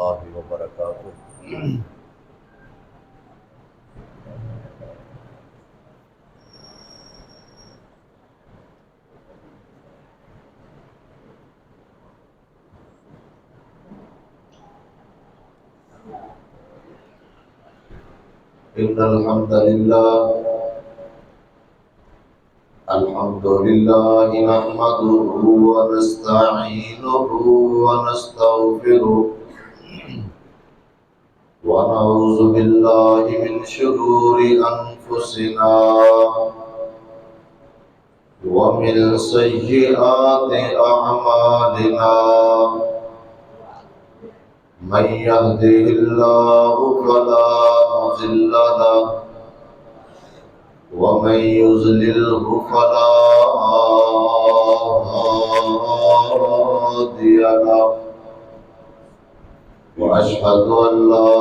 الله وبركاته. إن الحمد لله نحمده ونستعينه ونستغفره ونعوذ بالله من شرور أنفسنا ومن سيئات أعمالنا. من يهده الله فلا مضل له ومن يضلله فلا هادي له. وأشهد أن لا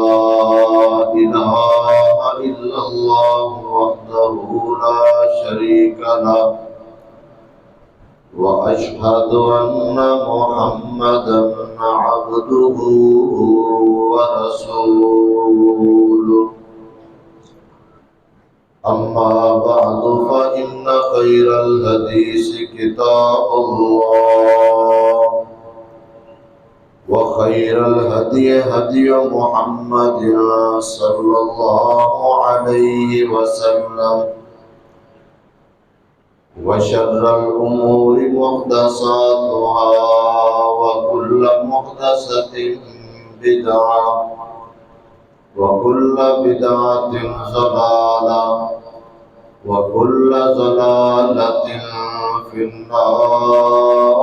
إله إلا الله وحده لا شريك له وأشهد أن محمدا عبده ورسوله. أما بعد فإن خير الحديث كتاب الله وخير الهدي هدي محمد صلى الله عليه وسلم وشر الأمور محدثاتها وكل محدثة بدعة وكل بدعة ضلالة وكل ضلالة في النار.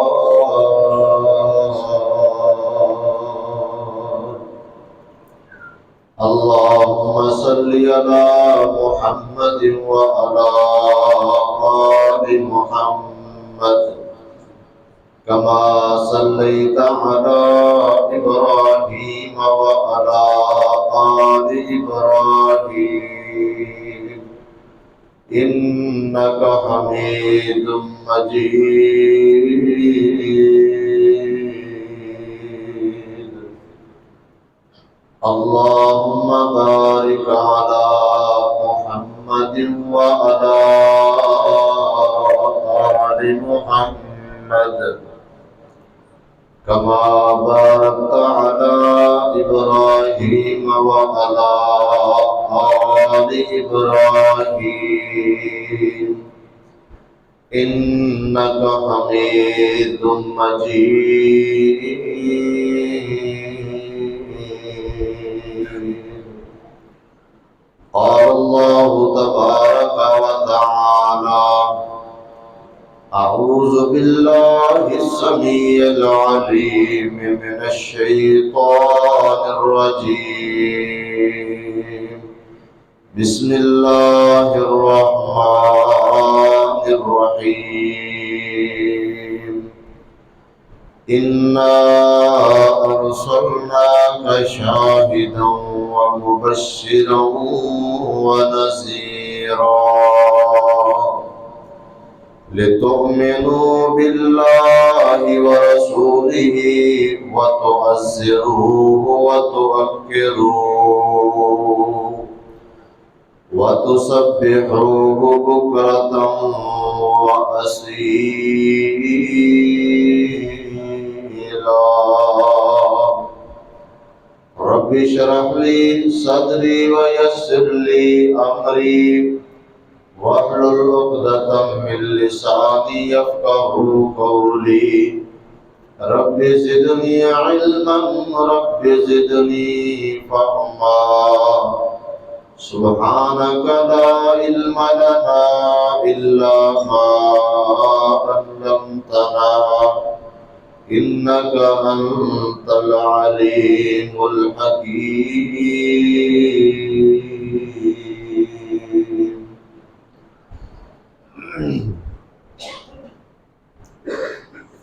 اللهم صل على محمد وعلى آل محمد كما صليت على إبراهيم وعلى آل إبراهيم إنك حميد مجيد. اللهم بارك على محمد وعلى آل محمد كما باركت على إبراهيم وعلى آل إبراهيم إنك حميد مجيد. قال الله تبارك وتعالى: أعوذ بالله السميع العليم من الشيطان الرجيم. بسم الله الرحمن الرحيم. إنا أرسلناك شاهدا ومبشرا ونذيرا لتؤمنوا بالله ورسوله وتعزروه وتوقروه وتسبحوه بكرة وأصيلا. رب اشرح لي صدري ويسر لي أمري واحلل عقدة من لساني يفقهوا قولي. رب زدني علما رب زدني فهما. سبحانك لا علم لنا إلا ما علمتنا إنك أنت العليم الحكيم.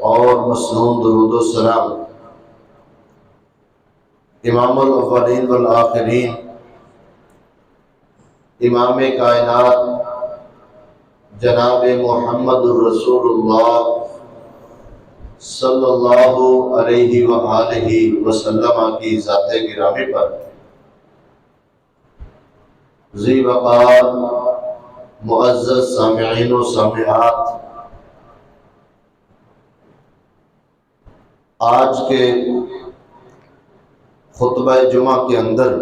اور مسنون درود و سلام امام الاولین والآخرین، امام کائنات جناب محمد الرسول اللہ صلی اللہ علیہ وآلہ وسلم کی ذات گرامی پر ذی وقار معزز سامعین و سامعات، آج کے خطبہ جمعہ کے اندر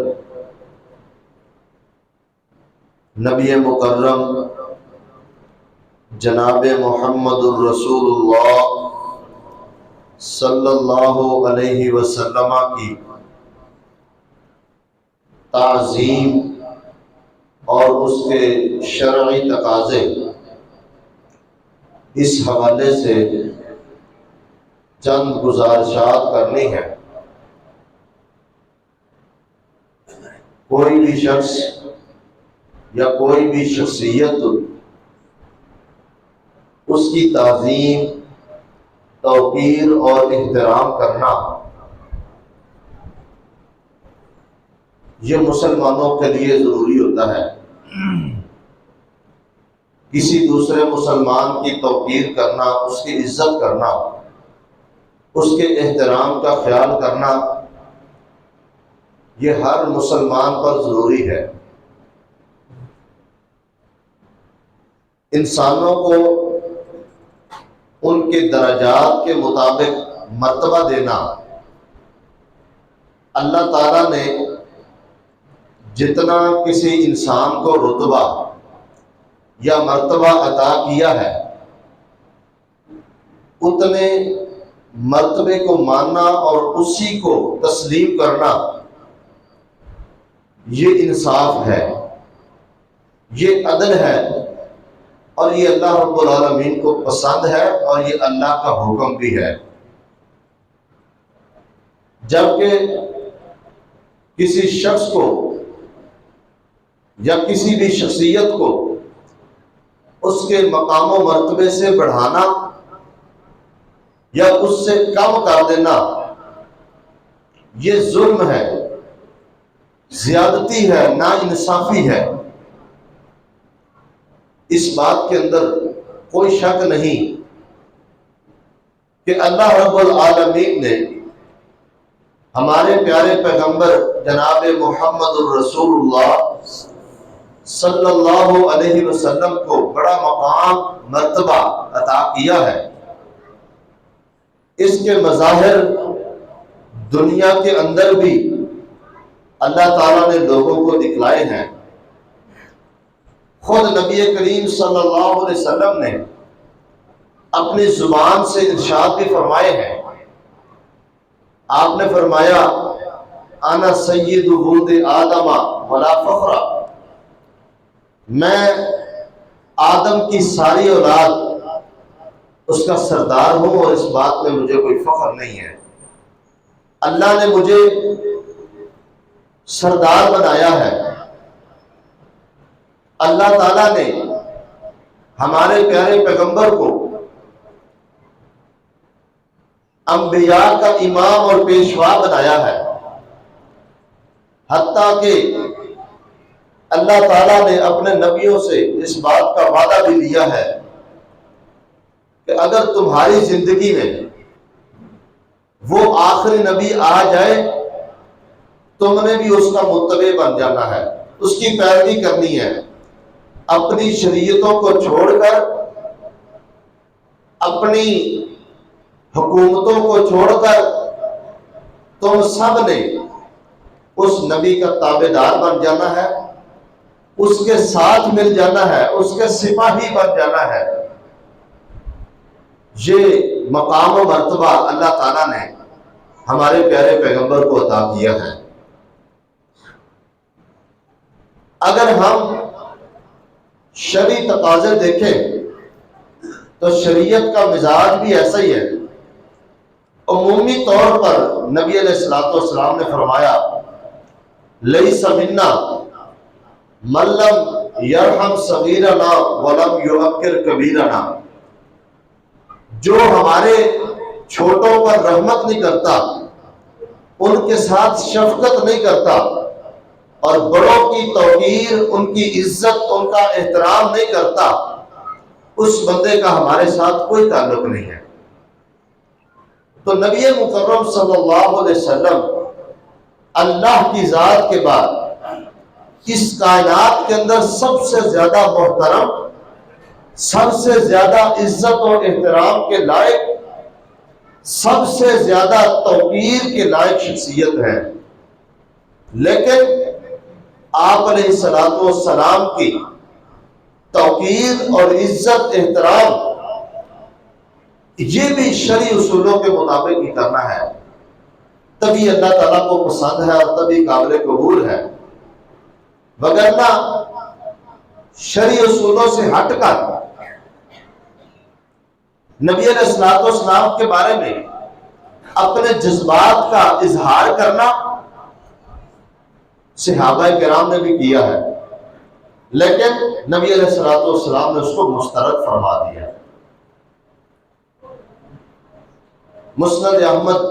نبی مکرم جناب محمد الرسول اللہ صلی اللہ علیہ وسلم کی تعظیم اور اس کے شرعی تقاضے اس حوالے سے چند گزارشات کرنی ہے۔ کوئی بھی شخص یا کوئی بھی شخصیت اس کی تعظیم، توقیر اور احترام کرنا یہ مسلمانوں کے لیے ضروری ہوتا ہے۔ کسی دوسرے مسلمان کی توقیر کرنا، اس کی عزت کرنا، اس کے احترام کا خیال کرنا یہ ہر مسلمان پر ضروری ہے۔ انسانوں کو ان کے درجات کے مطابق مرتبہ دینا اللہ تعالیٰ نے جتنا کسی انسان کو رتبہ یا مرتبہ عطا کیا ہے اتنے مرتبے کو ماننا اور اسی کو تسلیم کرنا یہ انصاف ہے، یہ عدل ہے، اور یہ اللہ رب العالمین کو پسند ہے اور یہ اللہ کا حکم بھی ہے۔ جبکہ کسی شخص کو یا کسی بھی شخصیت کو اس کے مقام و مرتبے سے بڑھانا یا اس سے کم کر دینا یہ ظلم ہے، زیادتی ہے، ناانصافی ہے۔ اس بات کے اندر کوئی شک نہیں کہ اللہ رب العالمین نے ہمارے پیارے پیغمبر جناب محمد الرسول اللہ صلی اللہ علیہ وسلم کو بڑا مقام، مرتبہ عطا کیا ہے۔ اس کے مظاہر دنیا کے اندر بھی اللہ تعالیٰ نے لوگوں کو دکھلائے ہیں۔ خود نبی کریم صلی اللہ علیہ وسلم نے اپنی زبان سے ارشاد بھی فرمائے ہیں۔ آپ نے فرمایا انا سید ولد آدم ولا فخر، میں آدم کی ساری اولاد اس کا سردار ہوں اور اس بات میں مجھے کوئی فخر نہیں ہے۔ اللہ نے مجھے سردار بنایا ہے۔ اللہ تعالیٰ نے ہمارے پیارے پیغمبر کو انبیاء کا امام اور پیشوا بنایا ہے، حتیٰ کہ اللہ تعالیٰ نے اپنے نبیوں سے اس بات کا وعدہ بھی لیا ہے کہ اگر تمہاری زندگی میں وہ آخری نبی آ جائے تم نے بھی اس کا متبع بن جانا ہے، اس کی پیروی کرنی ہے۔ اپنی شریعتوں کو چھوڑ کر، اپنی حکومتوں کو چھوڑ کر تم سب نے اس نبی کا تابع دار بن جانا ہے، اس کے ساتھ مل جانا ہے، اس کے سپاہی بن جانا ہے۔ یہ مقام و مرتبہ اللہ تعالیٰ نے ہمارے پیارے پیغمبر کو عطا کیا ہے۔ اگر ہم شرعی تقاضے دیکھیں تو شریعت کا مزاج بھی ایسا ہی ہے۔ عمومی طور پر نبی علیہ الصلوۃ والسلام نے فرمایا لیس منا من لم یرحم صغیرنا ولم یوقر کبیرنا، جو ہمارے چھوٹوں پر رحمت نہیں کرتا، ان کے ساتھ شفقت نہیں کرتا، اور بڑوں کی توقیر، ان کی عزت، ان کا احترام نہیں کرتا، اس بندے کا ہمارے ساتھ کوئی تعلق نہیں ہے۔ تو نبی مکرم صلی اللہ علیہ وسلم اللہ کی ذات کے بعد اس کائنات کے اندر سب سے زیادہ محترم، سب سے زیادہ عزت و احترام کے لائق، سب سے زیادہ توقیر کے لائق شخصیت ہے۔ لیکن آپ علیہ الصلوۃ والسلام کی توقیر اور عزت احترام یہ بھی شرعی اصولوں کے مطابق ہی کرنا ہے، تبھی اللہ تعالیٰ کو پسند ہے اور تبھی قابل قبول ہے۔ وگرنہ شرعی اصولوں سے ہٹ کر نبی علیہ الصلوۃ والسلام کے بارے میں اپنے جذبات کا اظہار کرنا صحابہ کرام نے بھی کیا ہے، لیکن نبی علیہ الصلوۃ والسلام نے اس کو مسترد فرما دیا۔ مسند احمد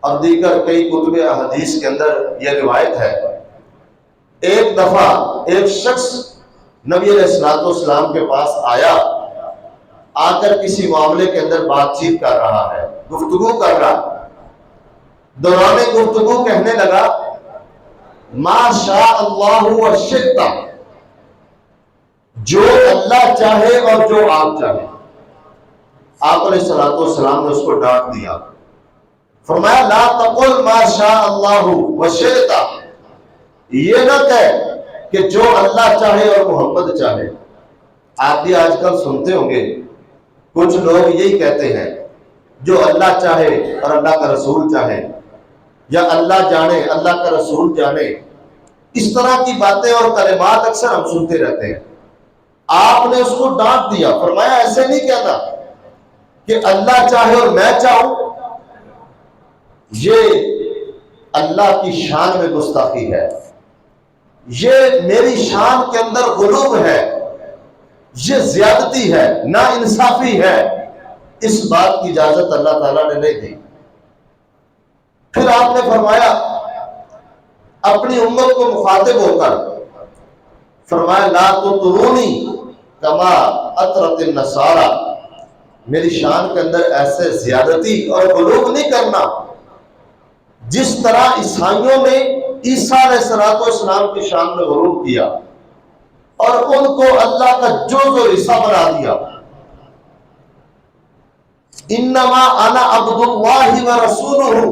اور دیگر کئی کتب احادیث کے اندر یہ روایت ہے، ایک دفعہ ایک شخص نبی علیہ الصلوۃ والسلام کے پاس آیا، آ کر کسی معاملے کے اندر بات چیت کر رہا ہے، گفتگو کر رہا، دوران گفتگو کہنے لگا ما شاء اللہ وشئت، جو اللہ چاہے اور جو آپ چاہے۔ آپ علیہ الصلوۃ والسلام نے اس کو ڈانٹ دیا، فرمایا لا تقل ما شاء اللہ وشئت، یہ نہ کہے کہ جو اللہ چاہے اور محمد چاہے۔ آپ بھی آج کل سنتے ہوں گے کچھ لوگ یہی کہتے ہیں، جو اللہ چاہے اور اللہ کا رسول چاہے، یا اللہ جانے اللہ کا رسول جانے، اس طرح کی باتیں اور کلمات اکثر ہم سنتے رہتے ہیں۔ آپ نے اس کو ڈانٹ دیا، فرمایا ایسے نہیں کہنا کہ اللہ چاہے اور میں چاہوں، یہ اللہ کی شان میں گستاخی ہے، یہ میری شان کے اندر غلو ہے، یہ زیادتی ہے، نا انصافی ہے، اس بات کی اجازت اللہ تعالیٰ نے نہیں دی۔ پھر آپ نے فرمایا اپنی امت کو مخاطب ہو کر، فرمایا لا تطرونی کما اطرت النصارى، میری شان کے اندر ایسے زیادتی اور غلو نہیں کرنا جس طرح عیسائیوں نے عیسیٰ علیہ السلام کی شان میں غلو کیا اور ان کو اللہ کا جز و حصہ بنا دیا۔ انما انا عبد اللہ ورسولہ،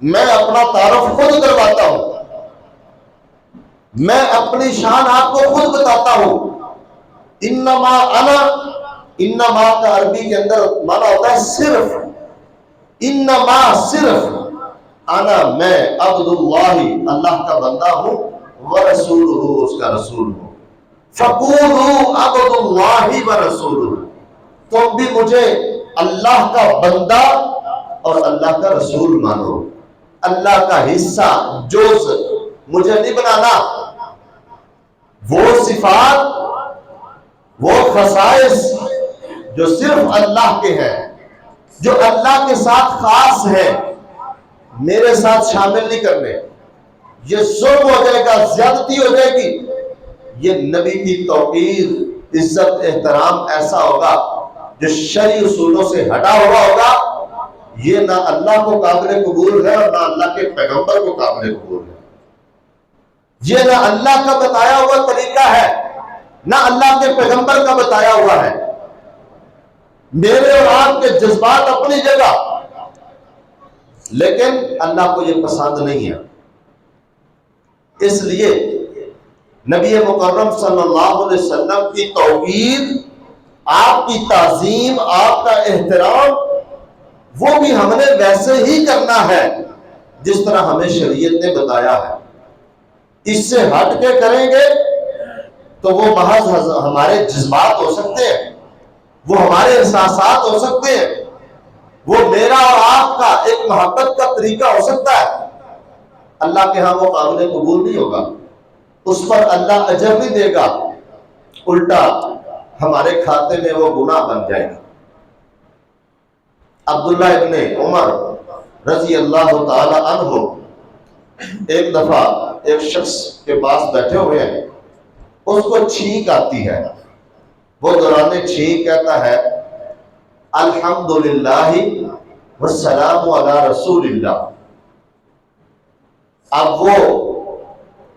میں اپنا تعارف خود کرواتا ہوں، میں اپنی شان آپ کو خود بتاتا ہوں۔ انما انا، انما کا عربی کے اندر معنی ہوتا ہے صرف، انما صرف، انا میں عبد اللہ اللہ کا بندہ ہوں، ورسولہ اس کا رسول ہوں۔ فقولوا عبد اللہ ورسولہ، تم بھی مجھے اللہ کا بندہ اور اللہ کا رسول مانو، اللہ کا حصہ جز مجھے نہیں بنانا۔ وہ صفات، وہ خصائص جو صرف اللہ کے ہیں، جو اللہ کے ساتھ خاص ہیں، میرے ساتھ شامل نہیں کرنے۔ یہ ظلم ہو جائے گا، زیادتی ہو جائے گی، یہ نبی کی توقیر، عزت، احترام ایسا ہوگا جو شرعی اصولوں سے ہٹا ہوا ہوگا، یہ نہ اللہ کو قابل قبول ہے اور نہ اللہ کے پیغمبر کو قابل قبول ہے۔ یہ نہ اللہ کا بتایا ہوا طریقہ ہے، نہ اللہ کے پیغمبر کا بتایا ہوا ہے۔ میرے اور آپ کے جذبات اپنی جگہ، لیکن اللہ کو یہ پسند نہیں ہے۔ اس لیے نبی مکرم صلی اللہ علیہ وسلم کی توقیر، آپ کی تعظیم، آپ کا احترام، وہ بھی ہم نے ویسے ہی کرنا ہے جس طرح ہمیں شریعت نے بتایا ہے۔ اس سے ہٹ کے کریں گے تو وہ محض ہمارے جذبات ہو سکتے ہیں، وہ ہمارے احساسات ہو سکتے ہیں، وہ میرا اور آپ کا ایک محبت کا طریقہ ہو سکتا ہے، اللہ کے ہاں وہ قابل قبول نہیں ہوگا، اس پر اللہ اجر نہیں دے گا، الٹا ہمارے کھاتے میں وہ گناہ بن جائے گا۔ عبداللہ ابن عمر رضی اللہ تعالی عنہ ایک دفعہ ایک شخص کے پاس بیٹھے ہوئے ہیں، اس کو چھینک آتی ہے، وہ دوران چھینک کہتا ہے الحمدللہ والسلام علی رسول اللہ۔ اب وہ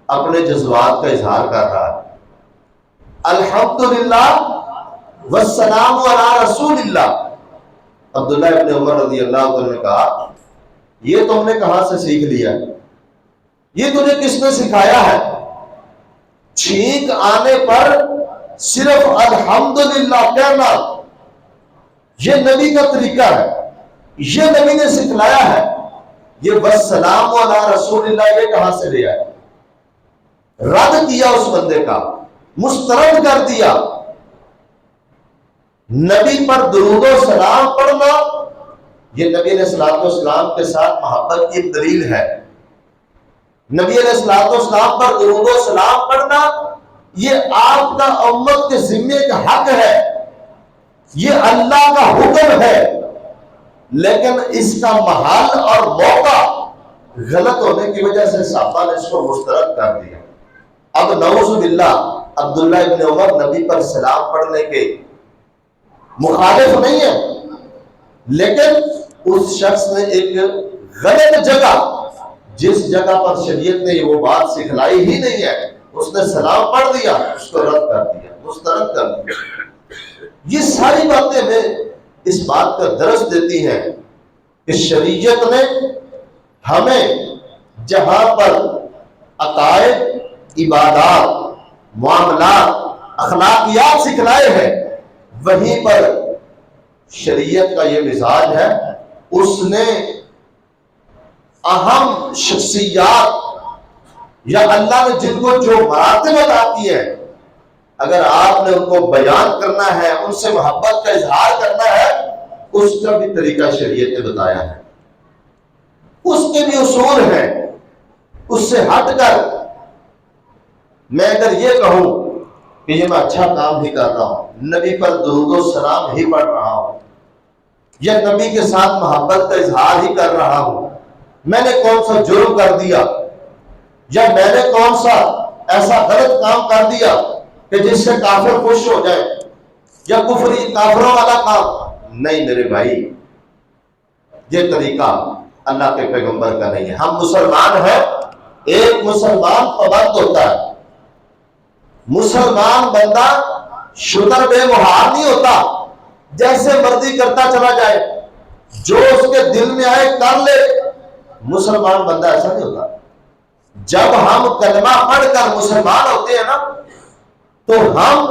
اپنے جذبات کا اظہار کر رہا ہے، الحمدللہ والسلام علی رسول اللہ۔ عبداللہ ابن عمر رضی اللہ عنہ نے کہا یہ تم نے کہاں سے سیکھ لیا، یہ تجھے کس نے سکھایا ہے؟ چھینک آنے پر صرف الحمدللہ کہنا یہ نبی کا طریقہ ہے، یہ نبی نے سکھلایا ہے۔ یہ والسلام علی رسول اللہ یہ کہاں سے لیا ہے؟ رد کیا اس بندے کا، مسترد کر دیا۔ نبی پر درود و سلام پڑھنا یہ نبی علیہ الصلوۃ والسلام کے ساتھ محبت کی دلیل ہے۔ نبی علیہ الصلوۃ والسلام پر درود و سلام پڑھنا یہ آپ کا امت کے ذمے کا حق ہے، یہ اللہ کا حکم ہے، لیکن اس کا محل اور موقع غلط ہونے کی وجہ سے صحابہ نے اس کو مسترد کر دیا۔ اب نعوذ باللہ عبداللہ ابن عمر نبی پر سلام پڑھنے کے مخالف نہیں ہے، لیکن اس شخص نے ایک غلط جگہ، جس جگہ پر شریعت نے وہ بات سکھلائی ہی نہیں ہے، اس نے سلام پڑھ دیا، اس کو رد کر دیا، مسترد کر دیا۔ یہ ساری باتیں ہمیں اس بات کا درس دیتی ہیں کہ شریعت نے ہمیں جہاں پر عقائد، عبادات، معاملات، اخلاقیات سکھلائے ہیں، وہیں پر شریعت کا یہ مزاج ہے، اس نے اہم شخصیات یا اللہ نے جن کو جو مراتب عطا کی ہے، اگر آپ نے ان کو بیان کرنا ہے، ان سے محبت کا اظہار کرنا ہے، اس کا بھی طریقہ شریعت نے بتایا ہے، اس کے بھی اصول ہیں۔ اس سے ہٹ کر میں اگر یہ کہوں کہ یہ میں اچھا کام ہی کر رہا ہوں، نبی پر درود و سلام ہی پڑھ رہا ہوں، یا نبی کے ساتھ محبت کا اظہار ہی کر رہا ہوں، میں نے کون سا جرم کر دیا، یا میں نے کون سا ایسا غلط کام کر دیا کہ جس سے کافر خوش ہو جائے، یا کفری کافروں والا کام؟ نہیں میرے بھائی، یہ طریقہ اللہ کے پیغمبر کا نہیں ہے۔ ہم مسلمان ہیں، ایک مسلمان پابند ہوتا ہے، مسلمان بندہ شتر بے مہار نہیں ہوتا، جیسے مرضی کرتا چلا جائے، جو اس کے دل میں آئے کر لے۔ مسلمان بندہ ایسا نہیں ہوتا۔ جب ہم کلمہ پڑھ کر مسلمان ہوتے ہیں نا، تو ہم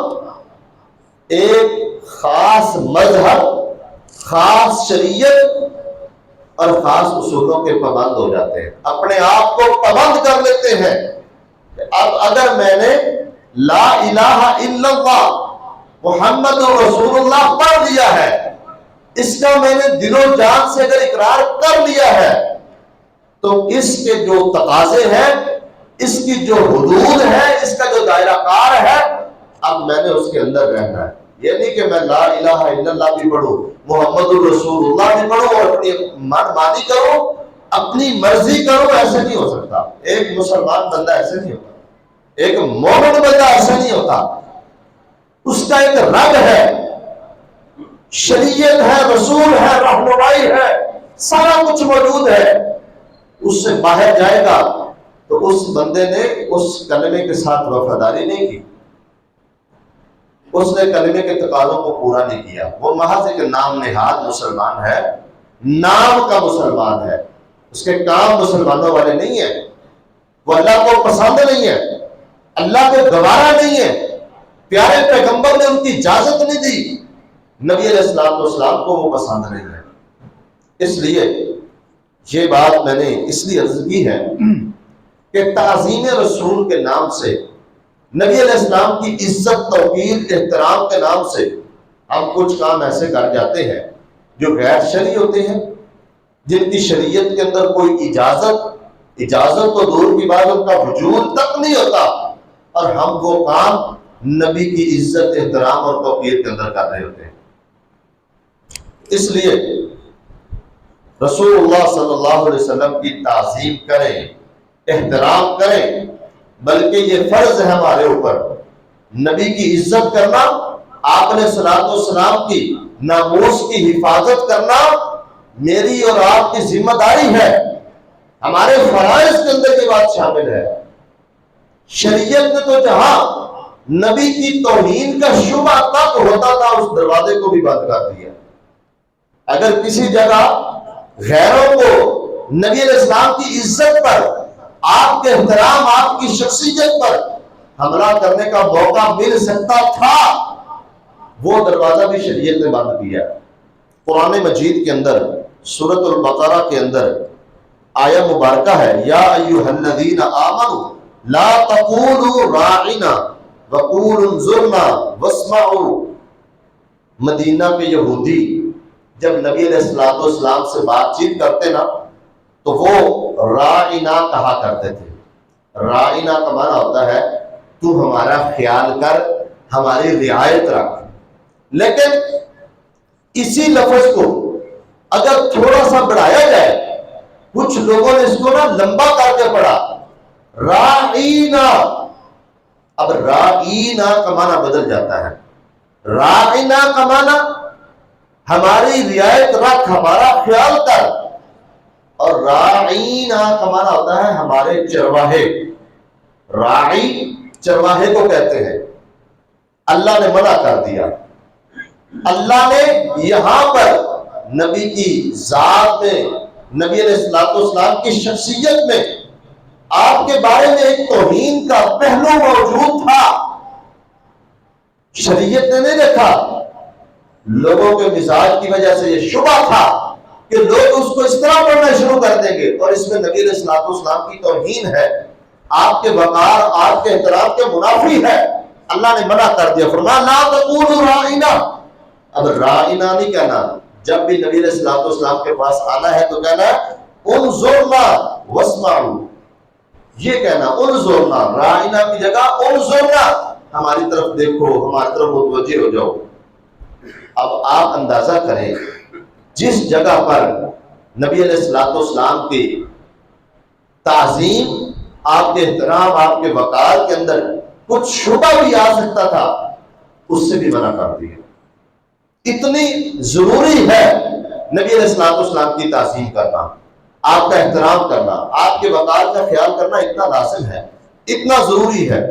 ایک خاص مذہب، خاص شریعت اور خاص اصولوں کے پابند ہو جاتے ہیں، اپنے آپ کو پابند کر لیتے ہیں۔ اب اگر میں نے لا الہ الا اللہ محمد رسول اللہ پڑھ لیا ہے، اس کا میں نے دل و جان سے اگر اقرار کر لیا ہے، تو اس کے جو تقاضے ہیں، اس کی جو حدود ہے، اس کا جو دائرہ کار ہے، اب میں نے اس کے اندر رہنا ہے۔ یہ نہیں کہ میں لا الہ الا اللہ بھی پڑھوں، محمد رسول اللہ بھی پڑھوں اور اپنی من مانی کروں، اپنی مرضی کروں، ایسے نہیں ہو سکتا۔ ایک مسلمان بندہ ایسے نہیں ہوتا، ایک مومن بندہ ایسا نہیں ہوتا۔ اس کا ایک رب ہے، شریعت ہے، رسول ہے، رہنمائی ہے، سارا کچھ موجود ہے۔ اس سے باہر جائے گا تو اس بندے نے اس کلمے کے ساتھ وفاداری نہیں کی، اس نے کلمے کے تقاضوں کو پورا نہیں کیا، وہ محض ایک نام نہاد مسلمان ہے، نام کا مسلمان ہے، اس کے کام مسلمانوں والے نہیں ہیں، وہ اللہ کو پسند نہیں ہے، اللہ کو گوارا نہیں ہے، پیارے پیغمبر نے ان کی اجازت نہیں دی، نبی علیہ السلام والسلام کو وہ پسند نہیں ہے۔ اس لیے یہ بات میں نے اس لیے عرض کی ہے کہ تعظیم رسول کے نام سے، نبی علیہ السلام کی عزت، توقیر، احترام کے نام سے ہم کچھ کام ایسے کر جاتے ہیں جو غیر شرعی ہوتے ہیں، جن کی شریعت کے اندر کوئی اجازت تو دور کی بات، ان کا وجود تک نہیں ہوتا، اور ہم وہ کام نبی کی عزت، احترام اور توقیر کے اندر کر رہے ہوتے ہیں۔ اس لیے رسول اللہ صلی اللہ علیہ وسلم کی تعظیم کریں، احترام کریں، بلکہ یہ فرض ہے ہمارے اوپر نبی کی عزت کرنا، آپ علیہ الصلوۃ والسلام کی ناموس کی حفاظت کرنا میری اور آپ کی ذمہ داری ہے، ہمارے فرائض کے اندر یہ بات شامل ہے۔ شریعت نے تو جہاں نبی کی توہین کا شبہ تک ہوتا تھا اس دروازے کو بھی بند کر دیا۔ اگر کسی جگہ غیروں کو نبی علیہ السلام کی عزت پر، آپ کے احترام، آپ کی شخصیت پر حملہ کرنے کا موقع مل سکتا تھا، وہ دروازہ بھی شریعت نے بند کیا۔ قرآن مجید کے اندر سورۃ البقرہ کے اندر آیہ مبارکہ ہے، یا ایھا الذین آمنوا لا تقولوا راعنا وقولوا انظرنا واسمعوا۔ مدینہ کے یہودی جب نبی علیہ الصلوۃ والسلام سے بات چیت کرتے نا تو وہ راعنا کہا کرتے تھے۔ راعنا کا معنی ہوتا ہے تو ہمارا خیال کر، ہماری رعایت رکھ۔ لیکن اسی لفظ کو اگر تھوڑا سا بڑھایا جائے، کچھ لوگوں نے اس کو نا لمبا کر کے پڑھا، راعینا، اب راعینا کا معنی بدل جاتا ہے۔ راعینا کا معنی ہماری رعایت رکھ، ہمارا خیال کر، اور راعینا کا معنی ہوتا ہے ہمارے چرواہے۔ راعی چرواہے کو کہتے ہیں۔ اللہ نے منع کر دیا، اللہ نے یہاں پر نبی کی ذات میں، نبی علیہ الصلوۃ والسلام کی شخصیت میں آپ کے بارے میں ایک توہین کا پہلو موجود تھا۔ شریعت نے نہیں دیکھا، لوگوں کے مزاج کی وجہ سے یہ شبہ تھا کہ لوگ اس کو اس طرح پڑھنا شروع کر دیں گے اور اس میں نبی علیہ الصلوۃ والسلام کی توہین ہے، آپ کے وقار، آپ کے احترام کے منافی ہے۔ اللہ نے منع کر دیا، فرمایا لا تقولوا راعنا۔ اب راعنا نہیں کہنا، جب بھی نبی علیہ الصلوۃ والسلام کے پاس آنا ہے تو کہنا ہے انظرنا واسمعوا، یہ کہنا انظرنا، راعنا کی جگہ انظرنا، ہماری طرف دیکھو، ہماری طرف متوجہ ہو جاؤ۔ اب آپ اندازہ کریں جس جگہ پر نبی علیہ الصلوۃ والسلام کی تعظیم، آپ کے احترام، آپ کے وقار کے اندر کچھ شبہ بھی آ سکتا تھا، اس سے بھی منع کر دیا۔ اتنی ضروری ہے نبی علیہ الصلوۃ والسلام کی تعظیم کرنا، آپ کا احترام کرنا، آپ کے وقار کا خیال کرنا اتنا لازم ہے، اتنا ضروری ہے۔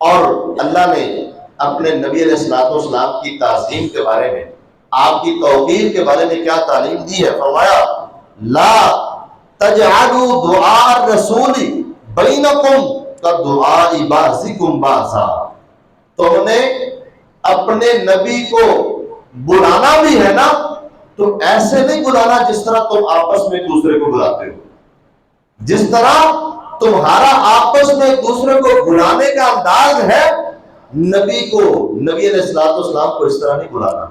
اور اللہ نے اپنے نبی علیہ الصلوۃ والسلام کی تعظیم کے بارے میں، آپ کی توقیر کے بارے میں کیا تعلیم دی ہے؟ فرمایا لا تجعلوا دعاء الرسول بینکم کدعاء بعضکم بعضا۔ تم نے اپنے نبی کو بلانا بھی ہے نا تو ایسے نہیں بلانا جس طرح تم آپس میں ایک دوسرے کو بلاتے ہو۔ جس طرح تمہارا آپس میں ایک دوسرے کو بلانے کا انداز ہے، نبی کو، نبی علیہ الصلوۃ والسلام کو اس طرح نہیں بلانا۔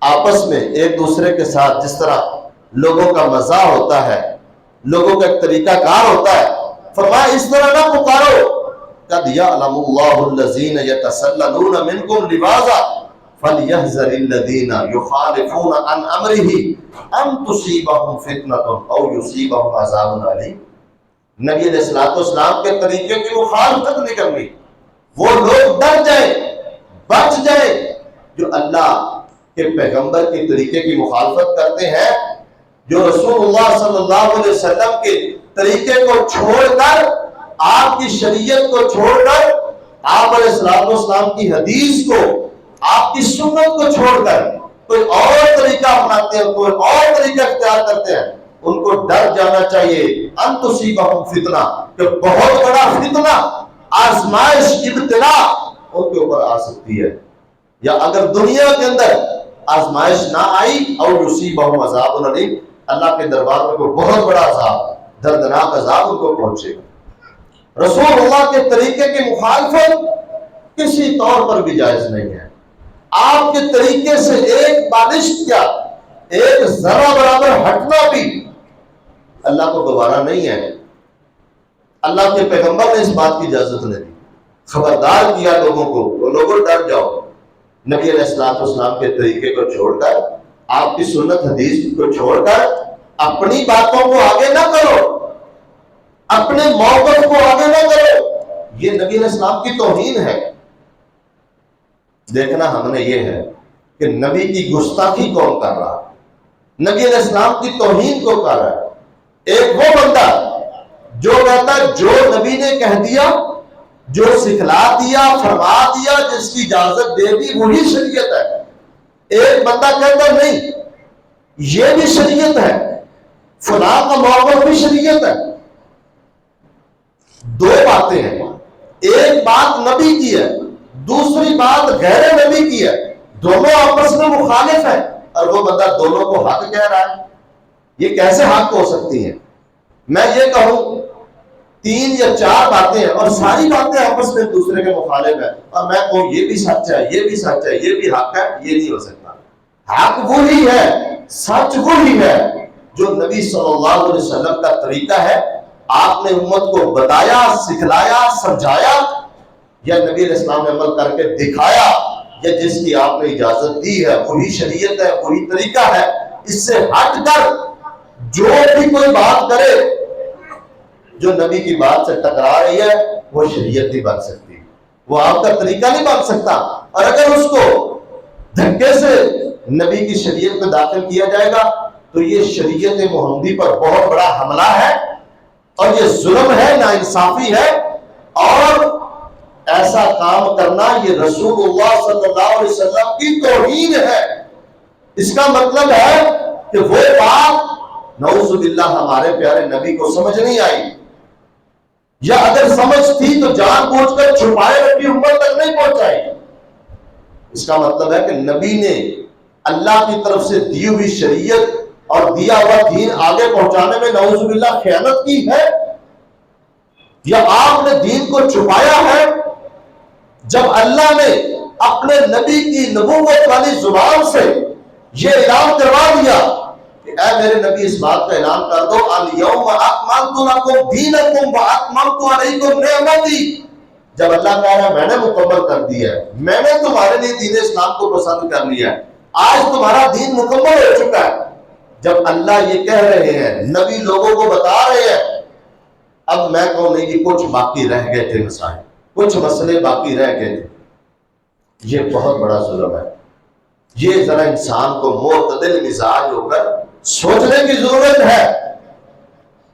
آپس میں ایک دوسرے کے ساتھ جس طرح لوگوں کا مزاح ہوتا ہے، لوگوں کا ایک طریقہ کار ہوتا ہے، فرمایا اس طرح نہ پکارو۔ قد یعلم اللہ الذین یتسللون منکم لواذا فلیحذر الذین یخالفون عن امرہ ان تصیبہم فتنۃ او یصیبہم عذاب علیم۔ نبی علیہ الصلوۃ والسلام کے طریقے کی مخالفت نہیں کرنی، وہ لوگ ڈر جائیں، بچ جائیں جو اللہ کے پیغمبر کے طریقے کی مخالفت کرتے ہیں، جو رسول اللہ صلی اللہ علیہ وسلم کے طریقے کو چھوڑ کر، آپ کی شریعت کو چھوڑ کر، آپ علیہ الصلوۃ والسلام کی حدیث کو، آپ کی سنت کو چھوڑ کر کوئی اور طریقہ اپناتے ہیں، کوئی اور طریقہ اختیار کرتے ہیں، ان کو ڈر جانا چاہیے ان تصیبہم فتنہ، کہ بہت بڑا فتنہ، آزمائش، ابتلا ان کے اوپر آ سکتی ہے، یا اگر دنیا کے اندر آزمائش نہ آئی اور یصیبہم عذاب علیم، اللہ کے دربار میں کوئی بہت بڑا عذاب، دردناک عذاب ان کو پہنچے گا۔ رسول اللہ کے طریقے کی مخالفت کسی طور پر بھی جائز نہیں ہے۔ آپ کے طریقے سے ایک بالش کیا، ایک ذرہ برابر ہٹنا بھی اللہ کو گوارا نہیں ہے۔ اللہ کے پیغمبر نے اس بات کی اجازت نہیں دی، خبردار کیا لوگوں کو، وہ لوگوں ڈر جاؤ، نبی علیہ السلام کے طریقے کو چھوڑ کر آپ کی سنت حدیث کو چھوڑ کر اپنی باتوں کو آگے نہ کرو، اپنے موقف کو آگے نہ کرو، یہ نبی علیہ السلام کی توہین ہے۔ دیکھنا ہم نے یہ ہے کہ نبی کی گستاخی کون کر رہا، نبی علیہ السلام کی توہین کو کر رہا ہے۔ ایک وہ بندہ جو کہتا ہے جو نبی نے کہہ دیا، جو سکھلا دیا، فرما دیا، جس کی اجازت دے دی وہی شریعت ہے۔ ایک بندہ کہتا نہیں یہ بھی شریعت ہے، فلاں کا موقف بھی شریعت ہے۔ دو باتیں ہیں، ایک بات نبی کی ہے، دوسری بات غیر نبی کی ہے، دونوں آپس میں مخالف ہیں، اور وہ بندہ دونوں کو حق کہہ رہا ہے۔ یہ کیسے حق ہو سکتی ہیں؟ میں یہ کہوں 3 یا 4 باتیں ہیں اور ساری باتیں آپس میں دوسرے کے مخالف ہیں، اور میں کہوں یہ بھی سچ ہے، یہ بھی سچ ہے، یہ بھی حق ہے، یہ نہیں ہو سکتا۔ حق وہی ہے، سچ وہی ہے جو نبی صلی اللہ علیہ وسلم کا طریقہ ہے، آپ نے امت کو بتایا، سکھلایا، سمجھایا، یا نبی علیہ السلام نے عمل کر کے دکھایا، یا جس کی آپ نے اجازت دی ہے وہی شریعت ہے، وہی طریقہ ہے۔ اس سے ہٹ کر جو بھی کوئی بات کرے جو نبی کی بات سے ٹکرا رہی ہے وہ شریعت نہیں بن سکتی، وہ آپ کا طریقہ نہیں بن سکتا۔ اور اگر اس کو دھکے سے نبی کی شریعت میں داخل کیا جائے گا تو یہ شریعت محمدی پر بہت بڑا حملہ ہے، اور یہ ظلم ہے، ناانصافی ہے، اور ایسا کام کرنا یہ رسول اللہ صلی اللہ علیہ وسلم کی توہین ہے۔ اس کا مطلب ہے کہ وہ بات نعوذ باللہ ہمارے پیارے نبی کو سمجھ نہیں آئی، یا اگر سمجھ تھی تو جان بوجھ کر چھپائے رکھی امت تک نہیں پہنچائی۔ اس کا مطلب ہے کہ نبی نے اللہ کی طرف سے دی ہوئی شریعت اور دیا ہوا دین آگے پہنچانے میں نعوذ باللہ خیانت کی ہے، یا آپ نے دین کو چھپایا ہے۔ جب اللہ نے اپنے نبی کی نبوت والی زبان سے یہ اعلان کروا دیا کہ اے میرے نبی اس بات کا اعلان کر دو الیوم اکملت لکم دینکم واتممت علیکم نعمتی، جب اللہ کہہ رہا ہے میں نے مکمل کر دیا ہے، میں نے تمہارے لیے دین اسلام کو پسند کر لیا ہے، آج تمہارا دین مکمل ہو چکا ہے۔ جب اللہ یہ کہہ رہے ہیں، نبی لوگوں کو بتا رہے ہیں، اب میں کہوں نہیں کہ کچھ باقی رہ گئے تھے مسائل، کچھ مسئلے باقی رہ گئے تھے، یہ بہت بڑا ظلم ہے۔ یہ ذرا انسان کو معتدل مزاج ہو کر سوچنے کی ضرورت ہے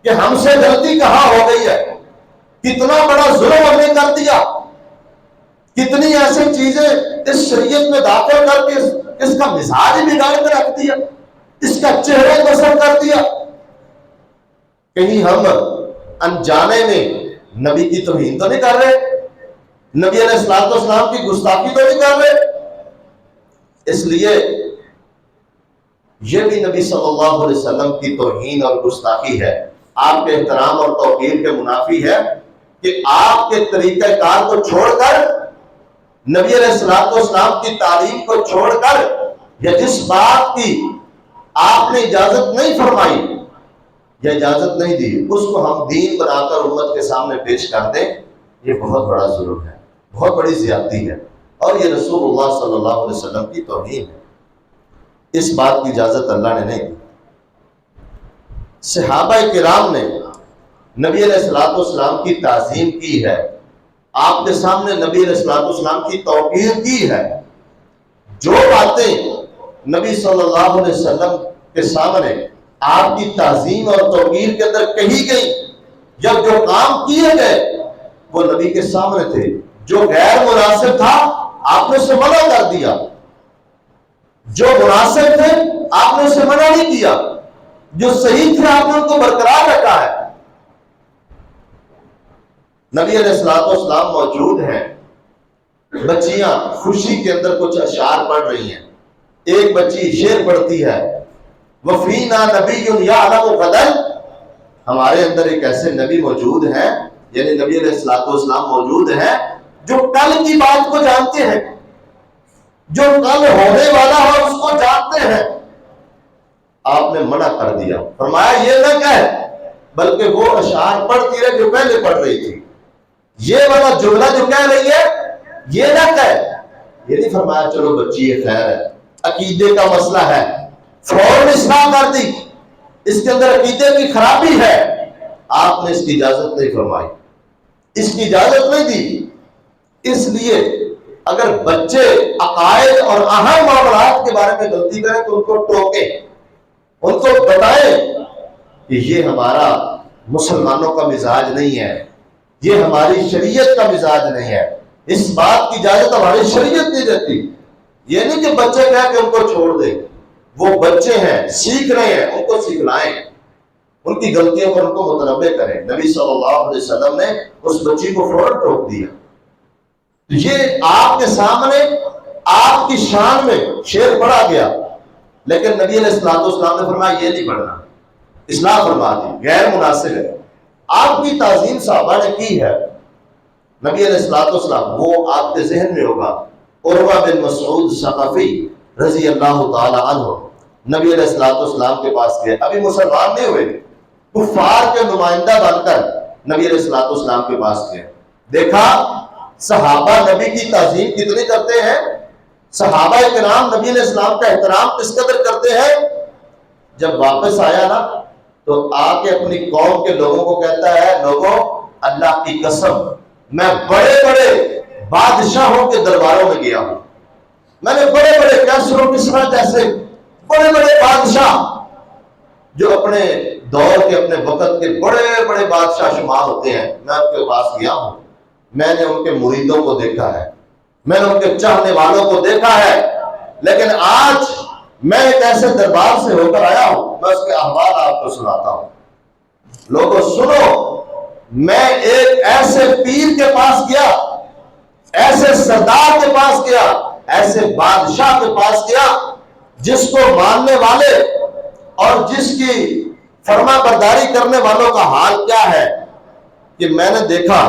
کہ ہم سے غلطی کہاں ہو گئی ہے، کتنا بڑا ظلم ہم نے کر دیا، کتنی ایسی چیزیں اس شریعت میں داخل کر کے اس کا مزاج بگاڑ کر رکھ دیا، اس کا چہرہ بسر کر دیا۔ کہیں ہم انجانے میں نبی کی توہین تو نہیں کر رہے، نبی علیہ السلام کی گستاخی تو نہیں کر رہے؟ اس لیے یہ بھی نبی صلی اللہ علیہ وسلم کی توہین اور گستاخی ہے، آپ کے احترام اور توقیر کے منافی ہے کہ آپ کے طریقہ کار کو چھوڑ کر، نبی علیہ السلام کی تعلیم کو چھوڑ کر، یا جس بات کی آپ نے اجازت نہیں فرمائی یا اجازت نہیں دی اس کو ہم دین بنا کر امت کے سامنے پیش کر دیں، یہ بہت بڑا ظلم ہے، بہت بڑی زیادتی ہے، اور یہ رسول اللہ صلی اللہ علیہ وسلم کی توہین ہے۔ اس بات کی اجازت اللہ نے نہیں دی۔ صحابہ کرام نے نبی علیہ السلام کی تعظیم کی ہے، آپ کے سامنے نبی علیہ السلام کی توقیر کی ہے۔ جو باتیں نبی صلی اللہ علیہ وسلم کے سامنے آپ کی تعظیم اور توقیر کے اندر کہی گئی، یا جو کام کیے گئے وہ نبی کے سامنے تھے، جو غیر مناسب تھا آپ نے اسے منع کر دیا، جو مناسب تھے آپ نے اسے منع نہیں کیا، جو صحیح تھے آپ نے ان کو برقرار رکھا ہے۔ نبی علیہ السلام موجود ہیں، بچیاں خوشی کے اندر کچھ اشعار پڑھ رہی ہیں، ایک بچی شعر پڑھتی ہے، وفینا نبی یعلم غدا، ہمارے اندر ایک ایسے نبی موجود ہیں، یعنی نبی علیہ السلام موجود ہیں جو کل کی بات کو جانتے ہیں، جو کل ہونے والا ہے اس کو جانتے ہیں۔ آپ نے منع کر دیا، فرمایا یہ نہ کہے، بلکہ وہ اشعار پڑھتی رہے جو پہلے پڑھ رہی تھی، یہ والا جملہ جو کہہ رہی ہے یہ نہ کہے۔ یہ نہیں فرمایا چلو بچی یہ خیر ہے، عقیدے کا مسئلہ ہے، فوراً اصلاح کر دی، اس کے اندر عقیدے کی خرابی ہے، آپ نے اس کی اجازت نہیں فرمائی، اس کی اجازت نہیں دی۔ اس لیے اگر بچے عقائد اور اہم معاملات کے بارے میں غلطی کریں تو ان کو ٹوکیں، ان کو بتائیں کہ یہ ہمارا مسلمانوں کا مزاج نہیں ہے، یہ ہماری شریعت کا مزاج نہیں ہے، اس بات کی اجازت ہماری شریعت نہیں دیتی۔ یہ نہیں کہ بچے کہہ کے ان کو چھوڑ دیں، وہ بچے ہیں، سیکھ رہے ہیں، ان کو سکھلائیں، ان کی غلطیوں پر ان کو متنبہ کریں۔ نبی صلی اللہ علیہ وسلم نے اس بچی کو فوراً ٹوک دیا۔ یہ آپ کے سامنے آپ کی شان میں شعر پڑھا گیا، لیکن نبی علیہ السلام نے فرمایا یہ نہیں پڑھنا، اصلاح فرما دی، غیر مناسب ہے۔ آپ کی تعظیم صحابہ نے کی ہے، نبی علیہ السلام، وہ آپ کے ذہن میں ہوگا، عروہ بن مسعود ثقفی رضی اللہ تعالی عنہ نبی علیہ السلام کے پاس گئے، ابھی مسلمان نہیں ہوئے، کفار کے نمائندہ بن کر نبی علیہ السلام کے پاس گئے۔ دیکھا صحابہ نبی کی تعظیم کتنی کرتے ہیں، صحابہ کرام نبی علیہ السلام کا احترام کس قدر کرتے ہیں۔ جب واپس آیا نا تو آ کے اپنی قوم کے لوگوں کو کہتا ہے، لوگوں اللہ کی قسم میں بڑے بڑے بادشاہوں کے درباروں میں گیا ہوں، میں نے بڑے بڑے کسرا جیسے بڑے بڑے بادشاہ جو اپنے دور کے اپنے وقت کے بڑے بڑے بادشاہ شمار ہوتے ہیں، میں ان کے پاس گیا ہوں، میں نے ان کے مریدوں کو دیکھا ہے، میں نے ان کے چاہنے والوں کو دیکھا ہے، لیکن آج میں ایک ایسے دربار سے ہو کر آیا ہوں، میں اس کے احوال آپ کو سناتا ہوں۔ لوگوں سنو، میں ایک ایسے پیر کے پاس گیا، ایسے سردار کے پاس گیا، ایسے بادشاہ کے پاس گیا جس کو ماننے والے اور جس کی فرما برداری کرنے والوں کا حال کیا ہے کہ میں نے دیکھا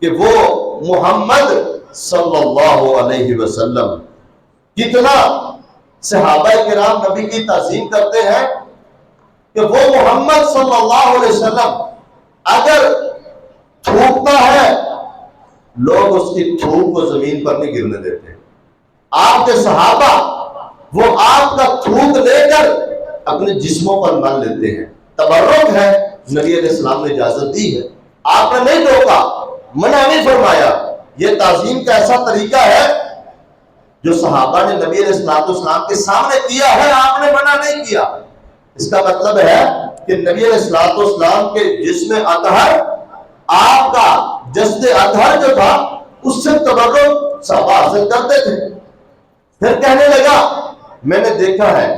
کہ وہ محمد صلی اللہ علیہ وسلم کتنا صحابہ کرام نبی کی تعظیم کرتے ہیں کہ وہ محمد صلی اللہ علیہ وسلم اگر تھوکتا ہے لوگ اس کی تھوک کو زمین پر نہیں گرنے دیتے۔ آپ کے صحابہ وہ آپ کا تھوک لے کر اپنے جسموں پر مل لیتے ہیں، تبرک ہے، نبی علیہ السلام نے اجازت دی ہے، آپ نے نہیں ٹوکا، منع نہیں فرمایا۔ یہ تعظیم کا ایسا طریقہ ہے جو صحابہ نے نبی علیہ السلام کے سامنے کیا ہے، آپ نے منع نہیں کیا۔ اس کا مطلب ہے کہ نبی علیہ السلام کے جسم اطہر، آپ کا جسد اطہر جو تھا اس سے تبرک صحابہ حاصل کرتے تھے۔ پھر کہنے لگا میں نے دیکھا ہے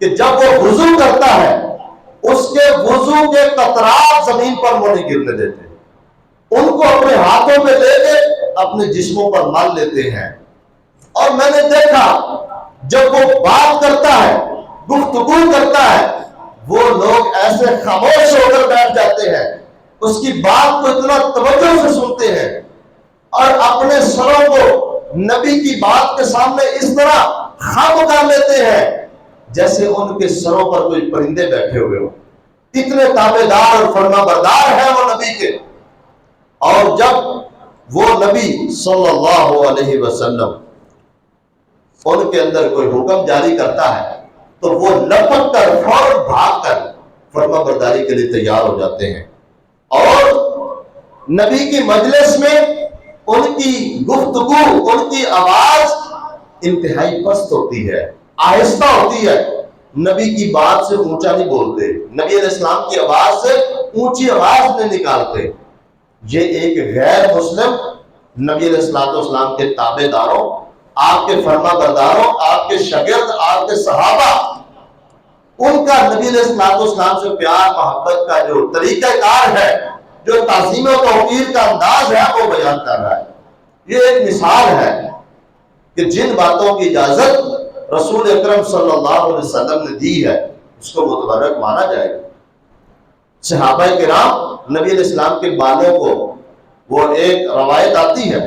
کہ جب وہ وضو کرتا ہے اس کے وضو کے قطرات زمین پر وہ نہیں گرنے دیتے، ان کو اپنے ہاتھوں میں لے کے اپنے جسموں پر مال لیتے ہیں۔ اور میں نے دیکھا جب وہ بات کرتا ہے، گفتگو کرتا ہے، وہ لوگ ایسے خاموش ہو کر بیٹھ جاتے ہیں، اس کی بات کو اتنا توجہ سے سنتے ہیں اور اپنے سروں کو نبی کی بات کے سامنے اس طرح خم کر لیتے ہیں جیسے ان کے سروں پر کوئی پرندے بیٹھے ہوئے ہو۔ اتنے تابعدار اور فرما بردار ہیں وہ نبی کے۔ اور جب وہ نبی صلی اللہ علیہ وسلم ان کے اندر کوئی حکم جاری کرتا ہے تو وہ لپک کر فوراً بھاگ کر فرما برداری کے لیے تیار ہو جاتے ہیں۔ اور نبی کی مجلس میں ان کی گفتگو، ان کی آواز انتہائی پست ہوتی ہے، آہستہ ہوتی ہے، نبی کی بات سے اونچا نہیں بولتے، نبی علیہ السلام کی آواز سے اونچی آواز نہیں نکالتے۔ یہ ایک غیر مسلم نبی علیہ السلام کے تابع داروں، آپ کے فرما برداروں، آپ کے شاگرد، آپ کے صحابہ، ان کا نبی علیہ السلام سے پیار محبت کا جو طریقہ کار ہے، جو تعظیم و توقیر کا انداز ہے، وہ بیان کر رہا ہے۔ یہ ایک مثال ہے کہ جن باتوں کی اجازت رسول اکرم صلی اللہ علیہ وسلم نے دی ہے اس کو متبرک مانا جائے گا۔ صحابہ کرام نبی علیہ السلام کے بالوں کو، وہ ایک روایت آتی ہے،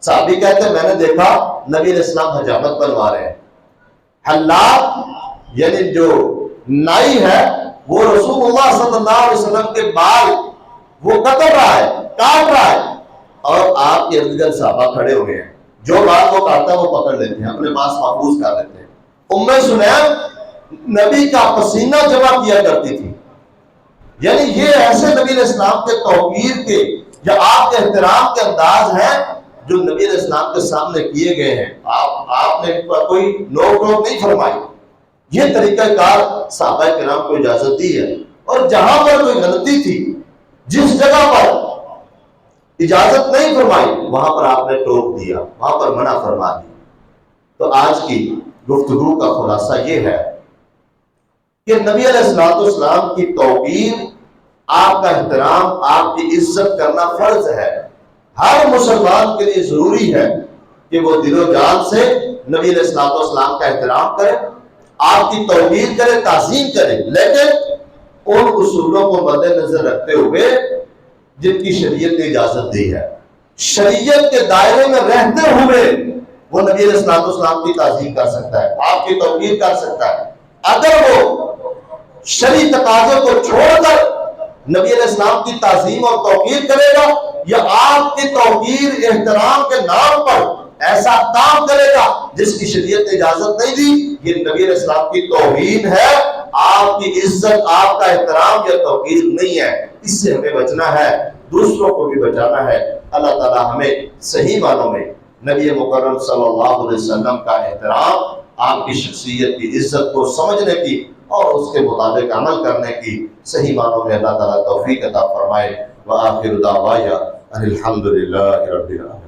صحابی کہتے ہیں میں نے دیکھا نبی علیہ السلام حجامت بنوا رہے ہیں، حلاق یعنی جو نائی ہے وہ رسول اللہ صلی اللہ علیہ وسلم کے بال وہ کتر رہا ہے، کاٹ رہا ہے، اور آپ کے ارد گرد صحابہ کھڑے ہوئے ہیں، جو بات وہ کاٹتا ہے وہ پکڑ لیتے ہیں، اپنے پاس محفوظ کر لیتے ہیں۔ ام سلیم نبی کا پسینہ جمع کیا کرتی تھی. یعنی یہ ایسے نبی علیہ السلام کے توقیر کے یا آپ کے احترام کے انداز ہیں جو نبی علیہ السلام کے سامنے کیے گئے ہیں. آپ نے کوئی نوک ٹوک نہیں فرمائی. یہ طریقہ کار صحابہ کرام کو اجازت دی ہے. اور جہاں پر کوئی غلطی تھی، جس جگہ پر اجازت نہیں فرمائی، وہاں پر آپ نے ٹوک دیا، وہاں پر منع فرما دی. تو آج کی گفتگو کا خلاصہ یہ ہے کہ نبی علیہ السلام کی توقیر، آپ کا احترام، آپ کی عزت کرنا فرض ہے. ہر مسلمان کے لیے ضروری ہے کہ وہ دل و جان سے نبی علیہ السلام کا احترام کرے، آپ کی توقیر کرے، تعظیم کرے، لیکن ان اصولوں کو مد نظر رکھتے ہوئے جن کی شریعت نے اجازت دی ہے. شریعت کے دائرے میں رہتے ہوئے وہ نبی علیہ السلام کی تعظیم کر سکتا ہے، آپ کی توقیر کر سکتا ہے. اگر وہ شرعی تقاضے کو چھوڑ کر نبی علیہ السلام کی تعظیم اور توقیر کرے گا یا آپ کی توقیر احترام کے نام پر ایسا کام کرے گا جس کی شریعت نے اجازت نہیں دی، یہ نبی علیہ السلام کی توہین ہے. آپ کی عزت، آپ کا احترام یا توقیر نہیں ہے. اس سے ہمیں بچنا ہے، دوسروں کو بھی بچانا ہے. اللہ تعالی ہمیں صحیح معنوں میں نبی مکرم صلی اللہ علیہ وسلم کا احترام، آپ کی شخصیت کی عزت کو سمجھنے کی اور اس کے مطابق عمل کرنے کی صحیح معنوں میں اللہ تعالیٰ توفیق عطا فرمائے. وآخر دعوانا ان الحمد للہ رب العالمین.